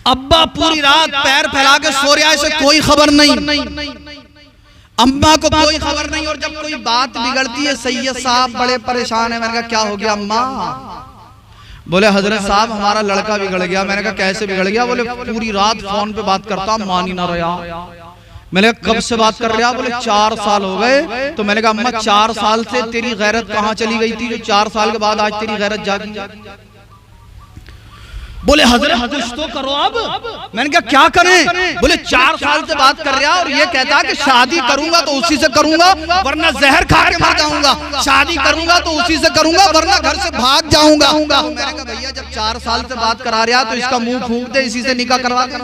अब्बा पूरी रात पैर फैला के सो रहा है, इसे कोई खबर नहीं, अम्मा को कोई खबर नहीं। और जब कोई बात बिगड़ती है, सैयद साहब बड़े परेशान है। मैंने कहा क्या हो गया अम्मा? बोले हजरत साहब हमारा लड़का बिगड़ गया। मैंने कहा कैसे बिगड़ गया? बोले पूरी रात फोन पे बात करता, मान ही ना रहा। मैंने कहा कब से बात कर रहा? बोले 4 साल हो गए। तो मैंने कहा अम्मा 4 साल से तेरी गैरत कहाँ चली गई थी जो 4 साल के बाद आज तेरी गैरत जागी? बोले हजरत कुछ तो करो अब। मैंने कहा क्या करें? बोले 4 साल से बात कर रहा और ये कहता कि शादी करूंगा तो उसी से करूंगा वरना जहर खा के मर जाऊंगा, शादी करूंगा तो उसी से करूंगा वरना घर से भाग जाऊंगा। मैंने कहा भैया जब 4 साल से बात करा रहा तो इसका मुंह फूंक दे, इसी से निकाह करवा दे।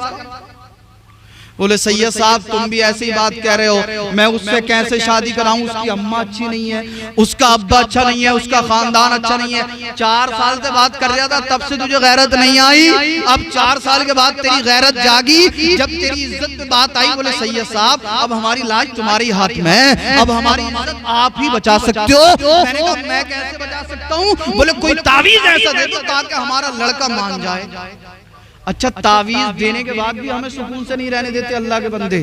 बोले सैयद साहब तुम भी ऐसी ही बात कह रहे हो, मैं उससे कैसे शादी कराऊं? उसकी अम्मा अच्छी नहीं है, उसका अब्बा अच्छा नहीं है, उसका खानदान अच्छा नहीं है। 4 साल से बात कर रहा था तब से तुझे गैरत नहीं आई, अब 4 साल के बाद तेरी गैरत जागी, जब तेरी इज्जत पे बात आई। बोले सैयद साहब अब हमारी लाज तुम्हारी हाथ में है, अब हमारी इज्जत आप ही बचा सकते हो। मैंने कहा मैं कैसे बचा सकता हूँ? बोले कोई तावीज ऐसा दे दो ताकि हमारा लड़का मान जाए। अच्छा तावीज देने के बाद भी हमें सुकून से नहीं रहने देते अल्लाह के बंदे।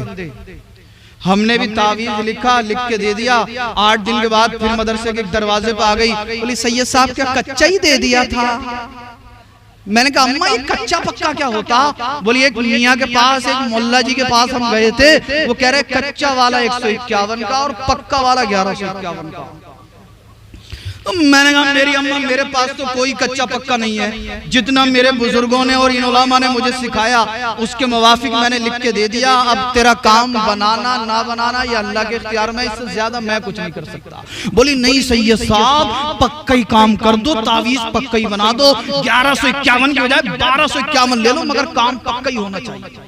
हमने भी तावीज लिखा, लिख के दे दिया। 8 दिन के बाद फिर मदरसे के दरवाजे पे आ गई, बोली सैयद साहब क्या कच्चा ही दे दिया था? मैंने कहा अम्मा ये कच्चा पक्का क्या होता? बोली एक मियाँ के पास, एक मोल्ला जी के पास हम गए थे, वो कह रहे कच्चा वाला 151 का और पक्का वाला 1151 का। तो मैंने कहा मेरी अम्मा मेरे पास तो कोई कच्चा पक्का नहीं है, जितना मेरे बुजुर्गों ने और इन उलमा ने मुझे सिखाया उसके मुवाफिक मैंने लिख के दे दिया। अब तेरा काम बनाना ना बनाना ये अल्लाह के इख्तियार में, इससे ज्यादा मैं कुछ नहीं कर सकता। बोली नहीं सैयद साहब पक्का ही काम कर दो, तावीज पक्का ही बना दो, 1151 की बजाय 1251 ले लो, मगर काम पक्का ही होना चाहिए।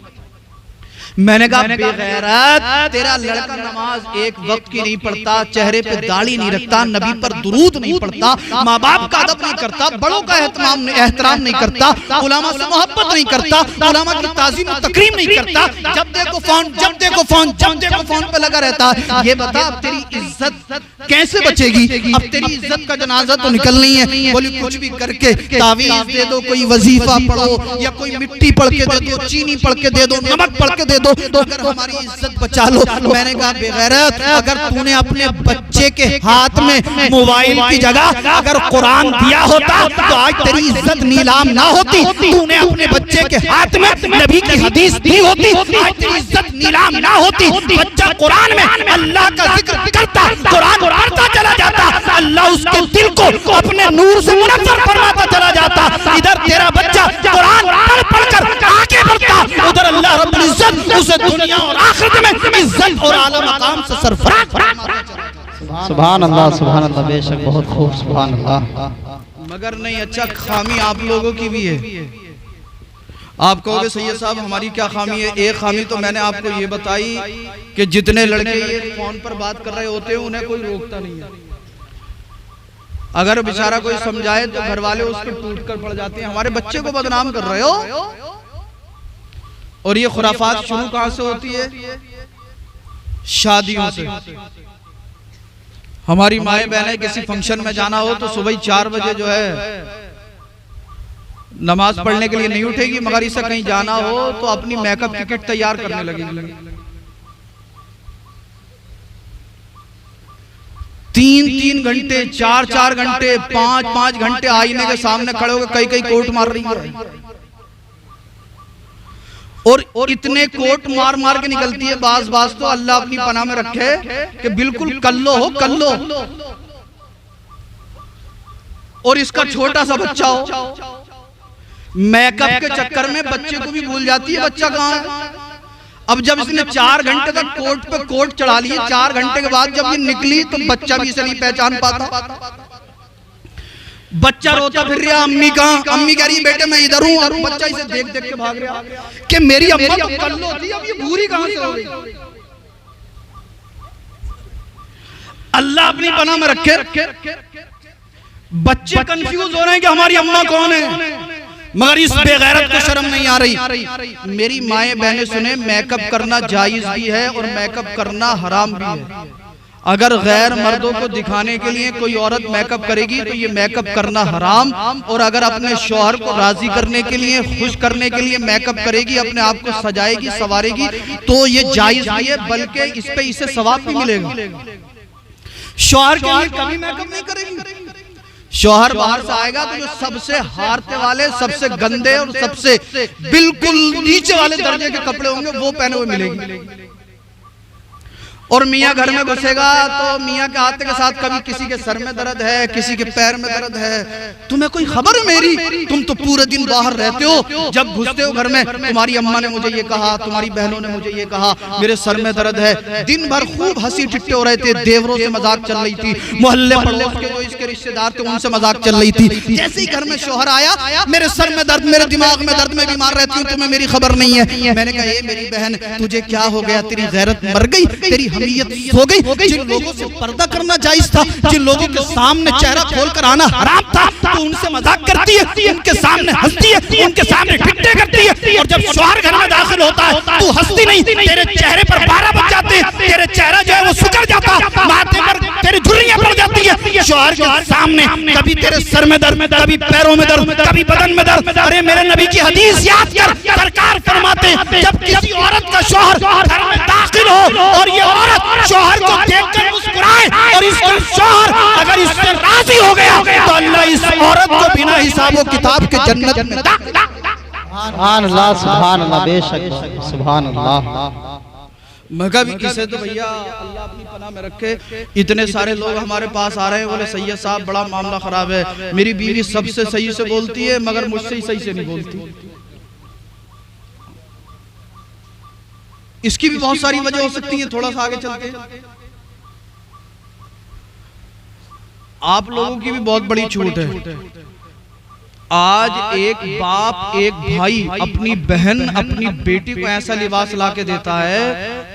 मैंने कहा बेगैरत तेरा लड़का नमाज एक वक्त की नहीं पढ़ता, चेहरे पे दाढ़ी नहीं रखता, नबी पर दुरूद नहीं पढ़ता, माँ बाप का अदब नहीं करता, बड़ों का एहतराम नहीं करता, उलमा से मोहब्बत नहीं करता, उलमा की ताज़ीम और तकरीम नहीं करता, जब देखो फोन जब देखो फोन जब देखो फोन पे लगा रहता है। ये बता अब तेरी इज्जत कैसे बचेगी? अब तेरी इज्जत का जनाजा तो निकलनी है। बोली कुछ भी करके तावीज दे दो, कोई वजीफा पढ़ो या कोई मिट्टी पढ़ के दे दो, चीनी पढ़ के दे दो, नमक पढ़ के दे दो, तो अगर हमारी इज्जत बचा लो। मैंने कहा बेगैरत अगर तूने अपने बच्चे के हाथ में मोबाइल की जगह अगर कुरान दिया होता तो आज तेरी इज्जत नीलाम ना होती। तूने अपने बच्चे के हाथ में नबी की हदीस दी होती, आज तेरी इज्जत नीलाम ना होती। बच्चा कुरान में अल्लाह का जिक्र करता, कुरान पढ़ता चला जाता, अल्लाह उसके दिल को अपने नूर से मुनव्वर फरमाता चला जाता। इधर तेरा बच्चा कुरान पढ़कर आगे बढ़ता, उधर अल्लाह रब्बुल इज्जत उसे दुनिया और आखिरत में इज्जत और आला मकाम से सरफराज फरमाता चला। सुभान अल्लाह सुभान अल्लाह, बेशक बहुत खूब सुभान अल्लाह। मगर नहीं अच्छा खामी आप लोगों की भी है। आप कहोगे सैयद साहब हमारी क्या खामी है? एक खामी तो मैंने आपको ये बताई कि जितने लड़के ये फोन पर बात कर रहे होते हैं उन्हें कोई रोकता नहीं है। अगर बेचारा कोई समझाए तो घर वाले उसको टूट कर पड़ जाते हैं, हमारे बच्चे को बदनाम कर रहे हो। और ये खुराफात शुरू कहां से होती है? शादियों से। हमारी माए बहनें किसी फंक्शन में जाना हो तो सुबह 4 बजे जो है नमाज पढ़ने के लिए नहीं उठेगी, मगर इसे कहीं जाना हो तो अपनी मेकअप की किट तैयार करने लगेगी। 3-3 घंटे 4-4 घंटे 5-5 घंटे आईने के सामने खड़े होकर कई कोट मार रही है। और इतने कोट मार मार के निकलती है बाज तो अल्लाह अपनी पनाह में रखे कि बिल्कुल कल्लो हो कल्लो। और इसका छोटा सा बच्चा हो, मेकअप के चक्कर में बच्चे को भी भूल जाती है बच्चा कहाँ है। अब जब इसने 4 घंटे तक कोट पे कोट चढ़ा लिए, 4 घंटे के बाद जब ये निकली तो बच्चा भी इसे नहीं पहचान पाता। बच्चा रोता फिर रहा, अम्मी कहाँ? अम्मी कह रही बेटे मैं इधर हूँ, और बच्चा इसे देख देख के भाग रहा कि मेरी अम्मा तो कल्लो थी, अब ये भूरी कहाँ से हो गई? अल्लाह अपनी पनाह में रखे। बच्चे कंफ्यूज हो रहे हैं कि हमारी अम्मा कौन है, मगर इस बेगैरत को शर्म नहीं आ रही। मेरी माएं बहनें सुने, मेकअप करना जायज भी है और मेकअप करना हराम भी है। अगर गैर मर्दों को दिखाने के लिए कोई औरत मेकअप करेगी तो ये मेकअप करना हराम, और अगर अपने शौहर को राजी करने के लिए, खुश करने के लिए मेकअप करेगी, अपने आप को सजाएगी संवारेगी, तो ये जायज नहीं है, बल्कि इस पे इसे सवाब भी मिलेगा। शौहर के लिए कभी मेकअप नहीं करेगी। शौहर बाहर से आएगा तो जो सबसे हारते वाले, सबसे गंदे और सबसे बिल्कुल नीचे वाले दर्जे के कपड़े होंगे वो पहने हुए मिलेगी। और मियाँ घर में घुसेगा तो मियाँ के आते के साथ कभी किसी के सर में दर्द है, किसी के पैर में दर्द है, तुम्हें कोई खबर है मेरी? तुम तो पूरे दिन बाहर रहते हो, जब घुसते हो घर में तुम्हारी अम्मा ने मुझे ये कहा, तुम्हारी बहनों ने मुझे ये कहा, मेरे सर में दर्द है। दिन भर खूब हंसी ठिट्ठे हो रहे थे, देवरों से मजाक चल रही थी, मोहल्ले पड़ोस के जो इसके रिश्तेदार थे उनसे मजाक चल रही थी। जैसे ही घर में शौहर आया, मेरे सर में दर्द, मेरे दिमाग में दर्द, में बीमार रहती हूँ, तुम्हें मेरी खबर नहीं है। मैंने कहा ये मेरी बहन, तुझे क्या हो गया? तेरी गैरत मर गई, तेरी हमीयत हो गई। जिन लोगों से पर्दा करना जायज था, जिन लोगों के सामने चेहरा खोलकर आना हराम था, तो उनसे मजाक करती है, उनके सामने हंसती है, उनके सामने ठिट्ठे करती है। और जब शौहर घर में दाखिल होता है तू हंसती नहीं, तेरे चेहरे पर 12 बज जाते हैं, तेरे चेहरा जो है वो सुकर जाता, माथे पर तेरी झुर्रियां पड़ जाती है। शौहर के सामने कभी तेरे सर में दर्द, कभी पैरों में दर्द, कभी बदन में दर्द। अरे मेरे नबी की हदीस याद कर, सरकार फरमाते जब किसी औरत का शौहर घर में दाखिल हो और ये औरत शौहर को देखकर मुस्कुराए और इसका शौहर अगर इससे राजी हो गया तो अल्लाह इस औरत को बिना हिसाबो किताब के जन्नत में सुभान अल्लाह, सुभान अल्लाह, बेशक सुभान अल्लाह। मगर इसे तो भैया अल्लाह अपनी पनाह में रखे। इतने सारे लोग हमारे पास आ रहे हैं, बोले सैयद साहब बड़ा मामला खराब है, मेरी बीवी सबसे सही से बोलती है मगर मुझसे ही सही से नहीं बोलती। इसकी भी बहुत सारी वजह हो सकती है, थोड़ा सा आगे चलते हैं। आप लोगों की भी बहुत बड़ी छूट है। आज एक बाप, एक भाई अपनी बहन, अपनी बेटी को ऐसा लिबास लाके देता है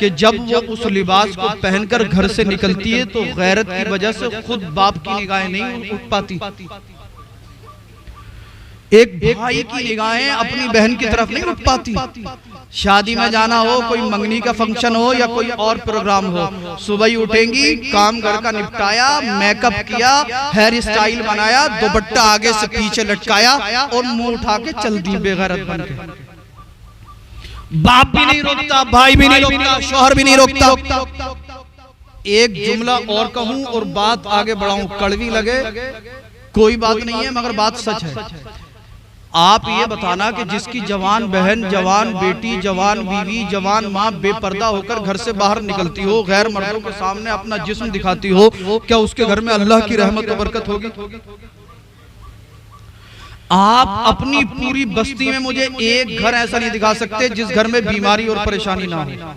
कि जब वो उस लिबास को पहनकर घर से निकलती है तो गैरत की वजह से खुद बाप की निगाहें नहीं उठ पाती। एक भाई की निगाहें अपनी बहन की तरफ नहीं उठ पाती। शादी में जाना हो, कोई मंगनी का फंक्शन हो या कोई और प्रोग्राम हो, सुबह ही उठेंगी, काम घर का निपटाया, मेकअप किया, हेयर स्टाइल बनाया, दुपट्टा आगे से पीछे लटकाया और मुंह उठा के चल दी बेगैरत बन के। बाप भी नहीं रोकता, भाई भी नहीं रोकता, शौहर भी नहीं रोकता। एक जुमला और कहूं और बात आगे बढ़ाऊं, कड़वी लगे कोई बात नहीं है मगर बात सच है। आप ये बताना कि जिसकी जवान बहन, जवान बेटी, जवान बीवी, जवान माँ बेपर्दा होकर घर से बाहर निकलती हो, गैर मर्दों के सामने अपना जिस्म दिखाती हो, क्या उसके घर में अल्लाह की रहमत और बरकत होगी? आप अपनी पूरी बस्ती में मुझे एक घर ऐसा नहीं दिखा सकते जिस घर में बीमारी और परेशानी ना हो।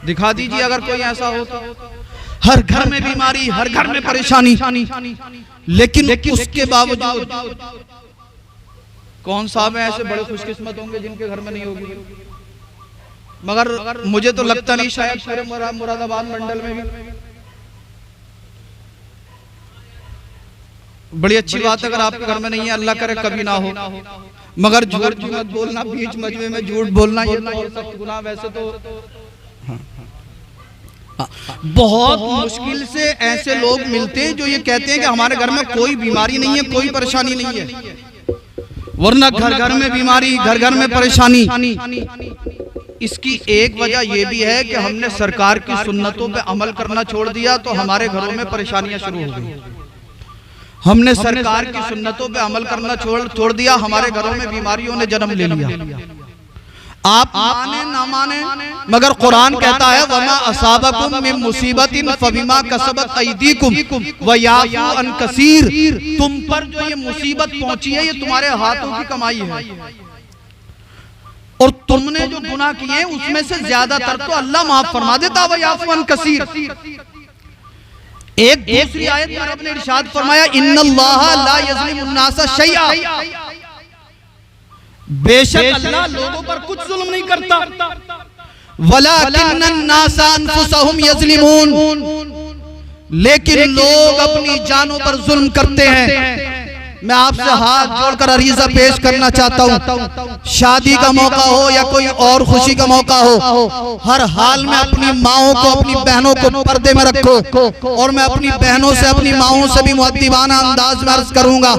दिखा दीजिए अगर कोई ऐसा हो तो। हर घर में बीमारी, हर घर में परेशानी, लेकिन उसके बावजूद कौन साहब ऐसे बड़े खुशकिस्मत होंगे जिनके घर में नहीं होगी। मगर मुझे तो लगता नहीं, शायद पूरे मुरादाबाद मंडल में भी। बड़ी अच्छी बात अगर आपके घर में नहीं है, अल्लाह करे कभी ना हो। मगर झूठ मत बोलना, बीच मजमे में झूठ बोलना ये बहुत सख्त गुनाह। वैसे तो बहुत मुश्किल से ऐसे लोग मिलते हैं जो ये कहते हैं कि हमारे घर में कोई बीमारी नहीं है, कोई परेशानी नहीं है, वरना घर घर में बीमारी, घर घर में परेशानी। इसकी एक वजह यह भी है कि हमने सरकार की सुन्नतों पे अमल करना छोड़ दिया तो हमारे घरों में परेशानियां शुरू हो गई। हमने सरकार की सुन्नतों पे अमल करना छोड़ दिया, हमारे घरों में बीमारियों ने जन्म ले लिया। आप माने ना माने मगर कुरान कहता है वमा असाबकुम मिन मुसीबतिन फबिमा कसबत अयदीकुम व याफू अन कसीर। तुम पर जो ये मुसीबत पहुंची है ये तुम्हारे हाथों की कमाई है, और तुमने जो गुनाह किए उसमें से ज्यादातर तो अल्लाह माफ फरमा देता। व याफू अन कसीर। एक दूसरी आयत में रब ने इरशाद फरमाया इन्नल्लाह ला यज़लिमुन नासा शैआ। बेशक अल्लाह लोगों पर कुछ जुल्म नहीं करता। वलाकिन्न अन्नासा अनफुसहुम यज़लिमून। लेकिन लोग अपनी जानों पर जुल्म करते हैं। मैं आपसे हाथ जोड़कर अरीजा पेश करना चाहता हूँ, शादी का मौका हो या कोई और खुशी का मौका हो, हर हाल में अपनी माओं को, अपनी बहनों को पर्दे में रखो। और मैं अपनी बहनों से, अपनी माओं से भी मुअद्दिबाना अंदाज में अर्ज करूंगा,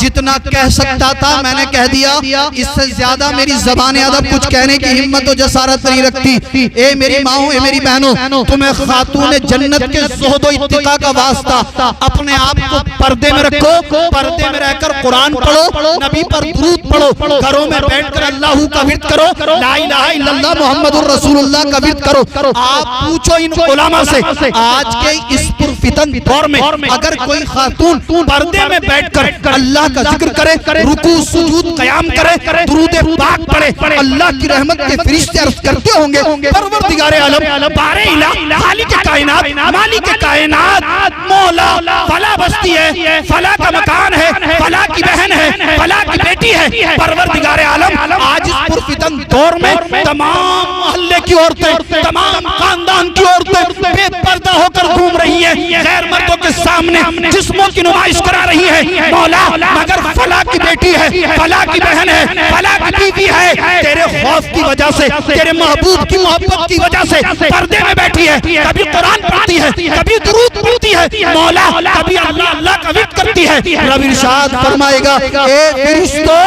जितना कह सकता था मैंने कह दिया, इससे ज्यादा मेरी ज़बान अदब कुछ कहने की हिम्मत और जसारत नहीं रखती। ए मेरी माओं, ए मेरी बहनों, तुम्हें खातून जन्नत के ज़ुहद व इत्तिका का वास्ता, अपने आप को पर्दे में रखो, पर्दे में रहकर कुरान पढ़ो, नबी पर दुरूद पढ़ो, घरों में बैठकर अल्लाह का विर्द करो, ला इलाहा इल्लल्लाह मुहम्मदुर रसूलुल्लाह का विर्द करो। आप पूछो इन उलमा से, आज के इस पुरफितन दौर में अगर कोई खातून पर्दे में बैठकर अल्लाह का जिक्र करे, रुकू सुजूद क़याम करे, दुरूद पाक पढ़े, अल्लाह की रहमत के फरिश्ते अर्ज़ करते होंगे, परवरदिगारे आलम, बारे इला, खालिक कायनात, मालिक कायनात, मौला, फला बस्ती है, फला का मकान है, फला की बहन है, फला की बेटी है, परवरदिगारे आलम, आज इस पुरफितन दौर में तमाम मोहल्ले की औरतें, तमाम खानदान की औरतें बेपर्दा होकर घूम रही हैं, गैर मर्दों के सामने जिस्मों की नुमाइश करा रही है। मौला, मगर फला की बेटी है, फला की बहन है, फला की बीवी है, तेरे खौफ की वजह से, तेरे महबूब की मोहब्बत की वजह से पर्दे में बैठी है, कभी कुरान पढ़ती है, कभी दुरूद पढ़ती है, मौला कभी अल्लाह अल्लाह का विर्द करती है। रब इरशाद फरमाएगा, ए फरिश्तों,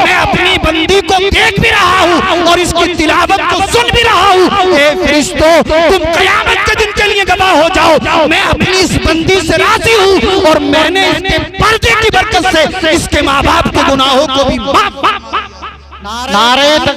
मैं अपनी बंदी को देख भी रहा हूँ और इसकी तिलावत को सुन भी रहा हूँ। ए फरिश्तों, तुम क़यामत के दिन के लिए गवाह हो जाओ, मैं अपनी इस बंदी से राजी हूँ और मैंने इसके पर्दे की बरकत से इसके माँ बाप के गुनाहों को भी माफ। नारे